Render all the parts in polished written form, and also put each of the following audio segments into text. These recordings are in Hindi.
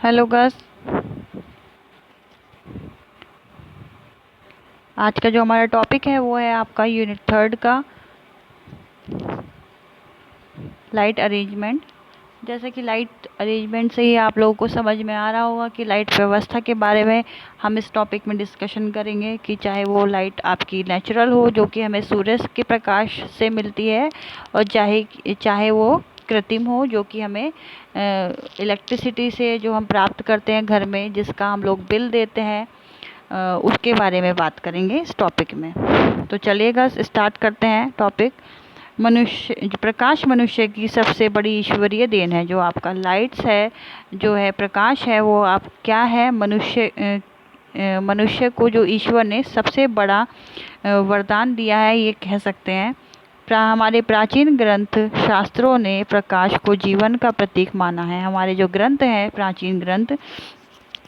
हेलो गस। आज का जो हमारा टॉपिक है वो है आपका यूनिट थर्ड का लाइट अरेंजमेंट। जैसे कि लाइट अरेंजमेंट से ही आप लोगों को समझ में आ रहा होगा कि लाइट व्यवस्था के बारे में हम इस टॉपिक में डिस्कशन करेंगे कि चाहे वो लाइट आपकी नेचुरल हो जो कि हमें सूर्य के प्रकाश से मिलती है, और चाहे चाहे वो कृत्रिम हो जो कि हमें इलेक्ट्रिसिटी से जो हम प्राप्त करते हैं घर में, जिसका हम लोग बिल देते हैं, उसके बारे में बात करेंगे इस टॉपिक में। तो चलिएगा स्टार्ट करते हैं टॉपिक। प्रकाश मनुष्य की सबसे बड़ी ईश्वरीय देन है। जो आपका लाइट्स है, जो है प्रकाश है, वो आप क्या है, मनुष्य को जो ईश्वर ने सबसे बड़ा वरदान दिया है, ये कह सकते हैं। हमारे प्राचीन ग्रंथ शास्त्रों ने प्रकाश को जीवन का प्रतीक माना है। हमारे जो ग्रंथ हैं, प्राचीन ग्रंथ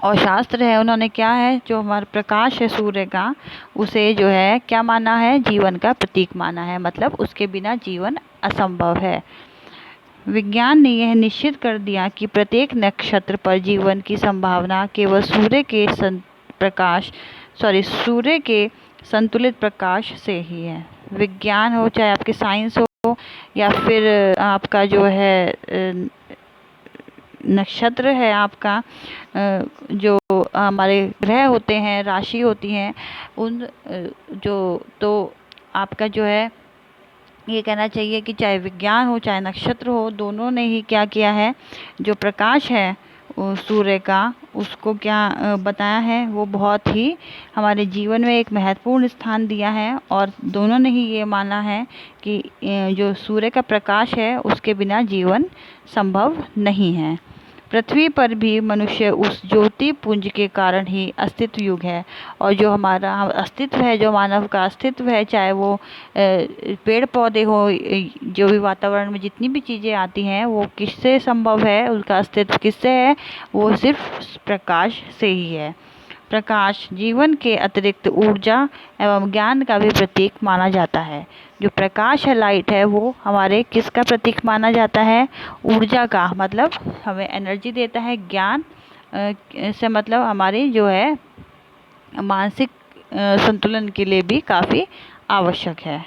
और शास्त्र है, उन्होंने क्या है, जो हमारा प्रकाश है सूर्य का, उसे जो है क्या माना है, जीवन का प्रतीक माना है। मतलब उसके बिना जीवन असंभव है। विज्ञान ने यह निश्चित कर दिया कि प्रत्येक नक्षत्र पर जीवन की संभावना केवल सूर्य के संतुलित प्रकाश से ही है। विज्ञान हो, चाहे आपकी साइंस हो, या फिर आपका जो है नक्षत्र है, आपका जो हमारे ग्रह होते हैं, राशि होती हैं, उन जो तो आपका जो है ये कहना चाहिए कि चाहे विज्ञान हो चाहे नक्षत्र हो, दोनों ने ही क्या किया है, जो प्रकाश है सूर्य का, उसको क्या बताया है, वो बहुत ही हमारे जीवन में एक महत्वपूर्ण स्थान दिया है। और दोनों ने ही ये माना है कि जो सूर्य का प्रकाश है उसके बिना जीवन संभव नहीं है। पृथ्वी पर भी मनुष्य उस ज्योति पुंज के कारण ही अस्तित्व युग है। और जो हमारा अस्तित्व है, जो मानव का अस्तित्व है, चाहे वो पेड़ पौधे हो, जो भी वातावरण में जितनी भी चीज़ें आती हैं, वो किससे संभव है, उनका अस्तित्व किससे है, वो सिर्फ प्रकाश से ही है। प्रकाश जीवन के अतिरिक्त ऊर्जा एवं ज्ञान का भी प्रतीक माना जाता है। जो प्रकाश है, लाइट है, वो हमारे किसका प्रतीक माना जाता है, ऊर्जा का। मतलब हमें एनर्जी देता है। ज्ञान से मतलब हमारी जो है मानसिक संतुलन के लिए भी काफ़ी आवश्यक है।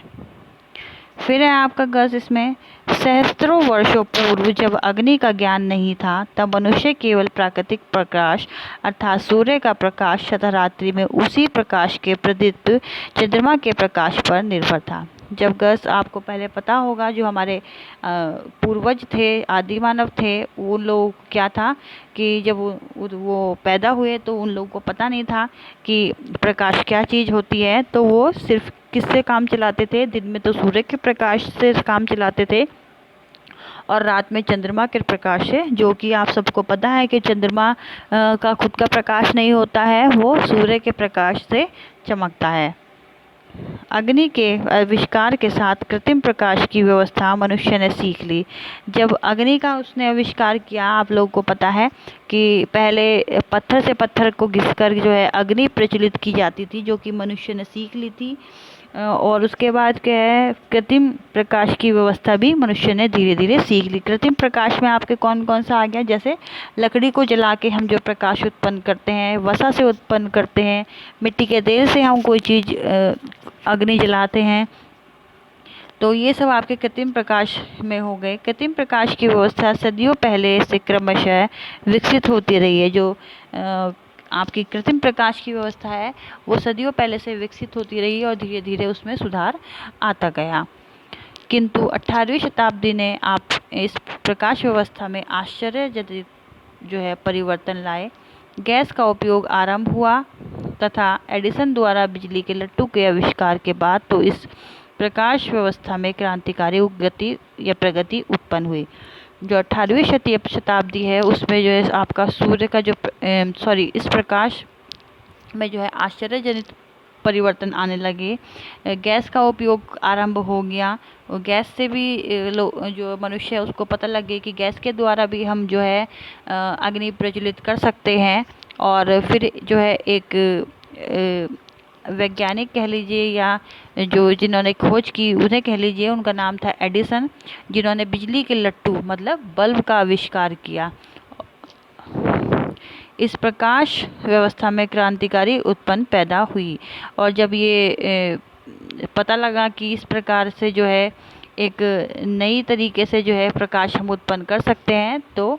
फिर है आपका गज इसमें, सहस्त्रों वर्षों पूर्व जब अग्नि का ज्ञान नहीं था, तब मनुष्य केवल प्राकृतिक प्रकाश अर्थात सूर्य का प्रकाश तथा रात्रि में उसी प्रकाश के प्रदीप्त चंद्रमा के प्रकाश पर निर्भर था। जब गज आपको पहले पता होगा, जो हमारे पूर्वज थे, आदि मानव थे, वो लोग क्या था कि जब वो पैदा हुए तो उन लोगों को पता नहीं था कि प्रकाश क्या चीज़ होती है। तो वो सिर्फ किससे काम चलाते थे, दिन में तो सूर्य के प्रकाश से काम चलाते थे, और रात में चंद्रमा के प्रकाश से, जो कि आप सबको पता है कि चंद्रमा का खुद का प्रकाश नहीं होता है, वो सूर्य के प्रकाश से चमकता है। अग्नि के आविष्कार के साथ कृत्रिम प्रकाश की व्यवस्था मनुष्य ने सीख ली। जब अग्नि का उसने आविष्कार किया, आप लोगों को पता है कि पहले पत्थर से पत्थर को घिसकर जो है अग्नि प्रज्वलित की जाती थी, जो कि मनुष्य ने सीख ली थी। और उसके बाद क्या है, कृत्रिम प्रकाश की व्यवस्था भी मनुष्य ने धीरे धीरे सीख ली। कृत्रिम प्रकाश में आपके कौन कौन सा आ गया, जैसे लकड़ी को जला के हम जो प्रकाश उत्पन्न करते हैं, वसा से उत्पन्न करते हैं, मिट्टी के तेल से हम कोई चीज़ अग्नि जलाते हैं, तो ये सब आपके कृत्रिम प्रकाश में हो गए। कृत्रिम प्रकाश की व्यवस्था सदियों पहले से क्रमशः विकसित होती रही है। जो आपकी कृत्रिम प्रकाश की व्यवस्था है, वो सदियों पहले से विकसित होती रही और धीरे धीरे उसमें सुधार आता गया। किंतु 18वीं शताब्दी ने आप इस प्रकाश व्यवस्था में आश्चर्यजनक जो है परिवर्तन लाए। गैस का उपयोग आरंभ हुआ तथा एडिसन द्वारा बिजली के लट्टू के आविष्कार के बाद तो इस प्रकाश व्यवस्था में क्रांतिकारी गति या प्रगति उत्पन्न हुई। जो 18वीं शताब्दी है, उसमें जो है आपका सूर्य का जो इस प्रकाश में जो है आश्चर्यजनक परिवर्तन आने लगे। गैस का उपयोग आरंभ हो गया। गैस से भी जो मनुष्य है उसको पता लगे कि गैस के द्वारा भी हम जो है अग्नि प्रज्वलित कर सकते हैं। और फिर जो है एक वैज्ञानिक कह लीजिए, या जो जिन्होंने खोज की उन्हें कह लीजिए, उनका नाम था एडिसन, जिन्होंने बिजली के लट्टू मतलब बल्ब का आविष्कार किया। इस प्रकाश व्यवस्था में क्रांतिकारी उत्पन्न पैदा हुई। और जब ये पता लगा कि इस प्रकार से जो है एक नई तरीके से जो है प्रकाश हम उत्पन्न कर सकते हैं, तो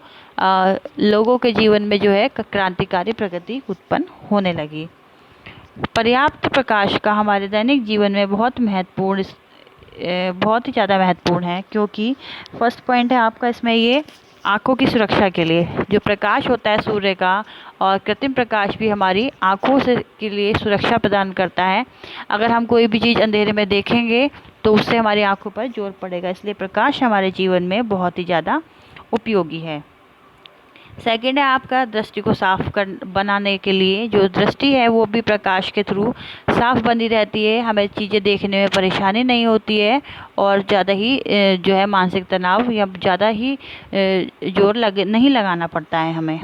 लोगों के जीवन में जो है क्रांतिकारी प्रगति उत्पन्न होने लगी। पर्याप्त प्रकाश का हमारे दैनिक जीवन में बहुत ही ज़्यादा महत्वपूर्ण है, क्योंकि फर्स्ट पॉइंट है आपका इसमें ये आँखों की सुरक्षा के लिए। जो प्रकाश होता है सूर्य का और कृत्रिम प्रकाश भी हमारी आँखों से के लिए सुरक्षा प्रदान करता है। अगर हम कोई भी चीज़ अंधेरे में देखेंगे तो उससे हमारी आँखों पर जोर पड़ेगा, इसलिए प्रकाश हमारे जीवन में बहुत ही ज़्यादा उपयोगी है। सेकंड है आपका दृष्टि को साफ बनाने के लिए। जो दृष्टि है वो भी प्रकाश के थ्रू साफ बनी रहती है, हमें चीज़ें देखने में परेशानी नहीं होती है और ज़्यादा ही जो है मानसिक तनाव या ज़्यादा ही जोर नहीं लगाना पड़ता है हमें।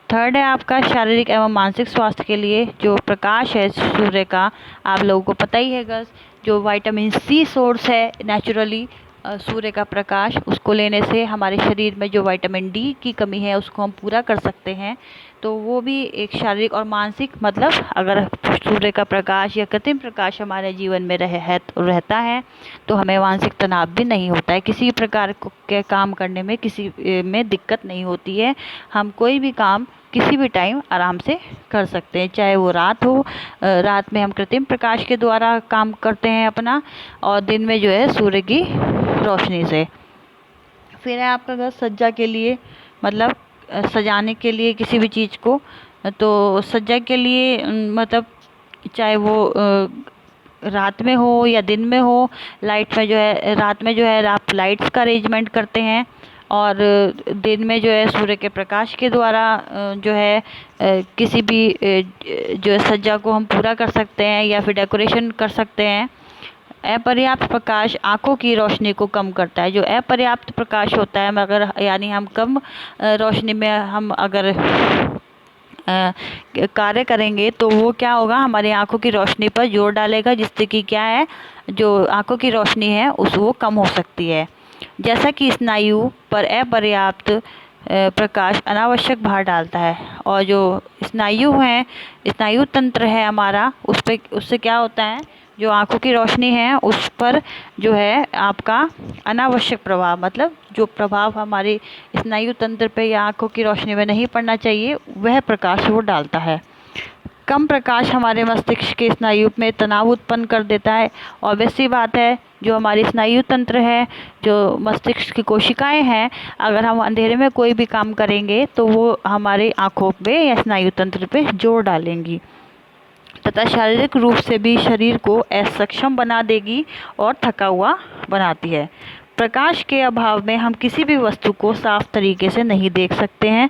थर्ड है आपका शारीरिक एवं मानसिक स्वास्थ्य के लिए। जो प्रकाश है सूर्य का, आप लोगों को पता ही है जो विटामिन सी सोर्स है नेचुरली सूर्य का प्रकाश, उसको लेने से हमारे शरीर में जो विटामिन डी की कमी है उसको हम पूरा कर सकते हैं। तो वो भी एक शारीरिक और मानसिक, मतलब अगर सूर्य का प्रकाश या कृत्रिम प्रकाश हमारे जीवन में रहता है तो हमें मानसिक तनाव भी नहीं होता है, किसी प्रकार के काम करने में किसी में दिक्कत नहीं होती है। हम कोई भी काम किसी भी टाइम आराम से कर सकते हैं, चाहे वो रात हो। रात में हम कृत्रिम प्रकाश के द्वारा काम करते हैं अपना, और दिन में जो है सूर्य की रोशनी से। फिर है आपका घर सज्जा के लिए, मतलब सजाने के लिए किसी भी चीज़ को। तो सज्जा के लिए मतलब चाहे वो रात में हो या दिन में हो, लाइट में जो है रात में जो है आप लाइट्स का अरेंजमेंट करते हैं, और दिन में जो है सूर्य के प्रकाश के द्वारा जो है किसी भी जो है सज्जा को हम पूरा कर सकते हैं या फिर डेकोरेशन कर सकते हैं। अपर्याप्त प्रकाश आँखों की रोशनी को कम करता है। जो अपर्याप्त प्रकाश होता है, अगर यानी हम कम रोशनी में हम अगर कार्य करेंगे तो वो क्या होगा, हमारी आँखों की रोशनी पर जोर डालेगा, जिससे कि क्या है जो आँखों की रोशनी है वो कम हो सकती है। जैसा कि स्नायु पर अपर्याप्त प्रकाश अनावश्यक भार डालता है, और जो स्नायु तंत्र है हमारा, उससे क्या होता है, जो आँखों की रोशनी है उस पर जो है आपका अनावश्यक प्रभाव, मतलब जो प्रभाव हमारे स्नायु तंत्र पे या आँखों की रोशनी में नहीं पड़ना चाहिए, वह प्रकाश वो डालता है। कम प्रकाश हमारे मस्तिष्क के स्नायु में तनाव उत्पन्न कर देता है, और वैसी बात है जो हमारी स्नायु तंत्र है, जो मस्तिष्क की कोशिकाएं हैं, अगर हम अंधेरे में कोई भी काम करेंगे तो वो हमारे आँखों पे या स्नायु तंत्र पे जोर डालेंगी, तथा शारीरिक रूप से भी शरीर को असक्षम बना देगी और थका हुआ बनाती है। प्रकाश के अभाव में हम किसी भी वस्तु को साफ तरीके से नहीं देख सकते हैं।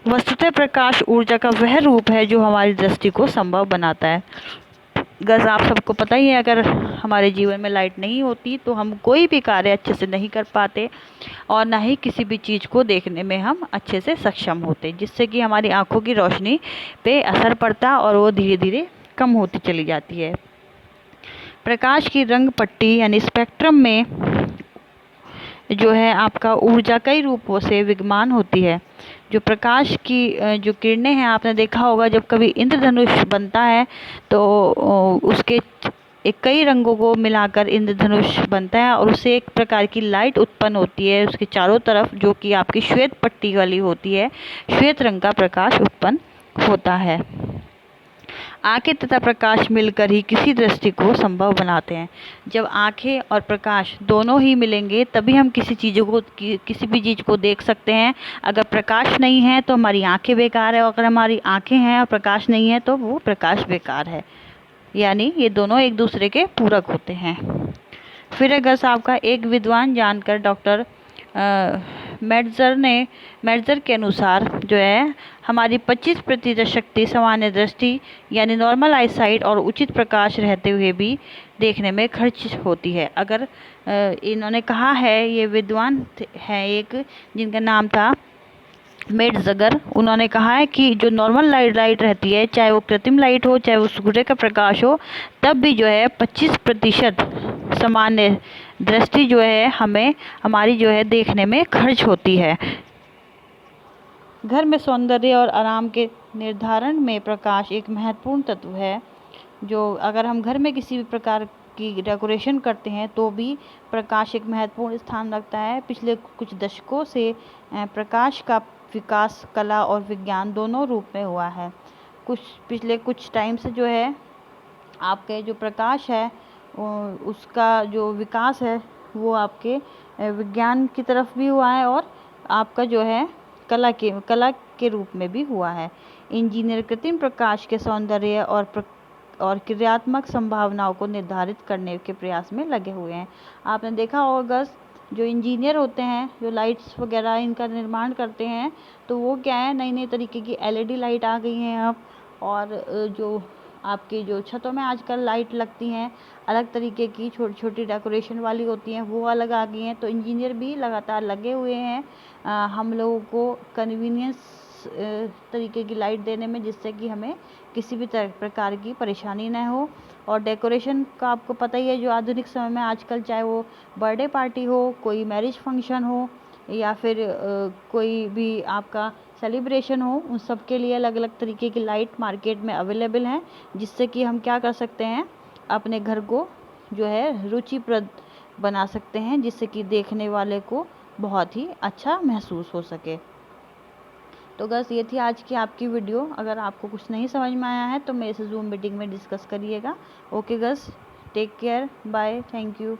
वस्तुतः प्रकाश ऊर्जा का वह रूप है जो हमारी दृष्टि को संभव बनाता है। आप सबको पता ही है, अगर हमारे जीवन में लाइट नहीं होती तो हम कोई भी कार्य अच्छे से नहीं कर पाते, और ना ही किसी भी चीज़ को देखने में हम अच्छे से सक्षम होते, जिससे कि हमारी आँखों की रोशनी पे असर पड़ता और वो धीरे धीरे कम होती चली जाती है। प्रकाश की रंग पट्टी यानी स्पेक्ट्रम में जो है आपका ऊर्जा कई रूपों से विद्यमान होती है। जो प्रकाश की जो किरणें हैं, आपने देखा होगा जब कभी इंद्रधनुष बनता है तो उसके कई रंगों को मिलाकर इंद्रधनुष बनता है, और उससे एक प्रकार की लाइट उत्पन्न होती है उसके चारों तरफ, जो कि आपकी श्वेत पट्टी वाली होती है। श्वेत रंग का प्रकाश उत्पन्न होता है। आँखें तथा प्रकाश मिलकर ही किसी दृष्टि को संभव बनाते हैं। जब आँखें और प्रकाश दोनों ही मिलेंगे तभी हम किसी भी चीज़ को देख सकते हैं। अगर प्रकाश नहीं है तो हमारी आँखें बेकार है, और अगर हमारी आँखें हैं और प्रकाश नहीं है तो वो प्रकाश बेकार है। यानी ये दोनों एक दूसरे के पूरक होते हैं। फिर अगर साहब का एक विद्वान जानकर डॉक्टर मेट्जर के अनुसार जो है हमारी 25% शक्ति सामान्य दृष्टि यानी नॉर्मल आईसाइट और उचित प्रकाश रहते हुए भी देखने में खर्च होती है। अगर इन्होंने कहा है, ये विद्वान है एक जिनका नाम था मेट्जर, उन्होंने कहा है कि जो नॉर्मल लाइट रहती है, चाहे वो कृत्रिम लाइट हो चाहे वो सूर्य का प्रकाश हो, तब भी जो है 25% सामान्य दृष्टि जो है हमारी जो है देखने में खर्च होती है। घर में सौंदर्य और आराम के निर्धारण में प्रकाश एक महत्वपूर्ण तत्व है। जो अगर हम घर में किसी भी प्रकार की डेकोरेशन करते हैं तो भी प्रकाश एक महत्वपूर्ण स्थान रखता है। पिछले कुछ दशकों से प्रकाश का विकास कला और विज्ञान दोनों रूप में हुआ है। पिछले कुछ टाइम से जो है आपके जो प्रकाश है उसका जो विकास है वो आपके विज्ञान की तरफ भी हुआ है और आपका जो है कला के रूप में भी हुआ है। इंजीनियर कृत्रिम प्रकाश के सौंदर्य और क्रियात्मक संभावनाओं को निर्धारित करने के प्रयास में लगे हुए हैं। आपने देखा होगा जो इंजीनियर होते हैं, जो लाइट्स वगैरह इनका निर्माण करते हैं, तो वो क्या है, नई नई तरीके की एलईडी लाइट आ गई हैं अब, और जो आपकी जो छतों में आजकल लाइट लगती हैं अलग तरीके की, छोटी छोटी डेकोरेशन वाली होती हैं, वो अलग आ गई हैं। तो इंजीनियर भी लगातार लगे हुए हैं हम लोगों को कन्वीनियंस तरीके की लाइट देने में, जिससे कि हमें किसी भी प्रकार की परेशानी न हो। और डेकोरेशन का आपको पता ही है, जो आधुनिक समय में आजकल चाहे वो बर्थडे पार्टी हो, कोई मैरिज फंक्शन हो, या फिर कोई भी आपका सेलिब्रेशन हो, उन सब के लिए अलग अलग तरीके की लाइट मार्केट में अवेलेबल हैं, जिससे कि हम क्या कर सकते हैं, अपने घर को जो है रुचिप्रद बना सकते हैं, जिससे कि देखने वाले को बहुत ही अच्छा महसूस हो सके। तो बस ये थी आज की आपकी वीडियो। अगर आपको कुछ नहीं समझ में आया है तो मेरे से जूम मीटिंग में डिस्कस करिएगा। Okay guys, take care, bye, thank you.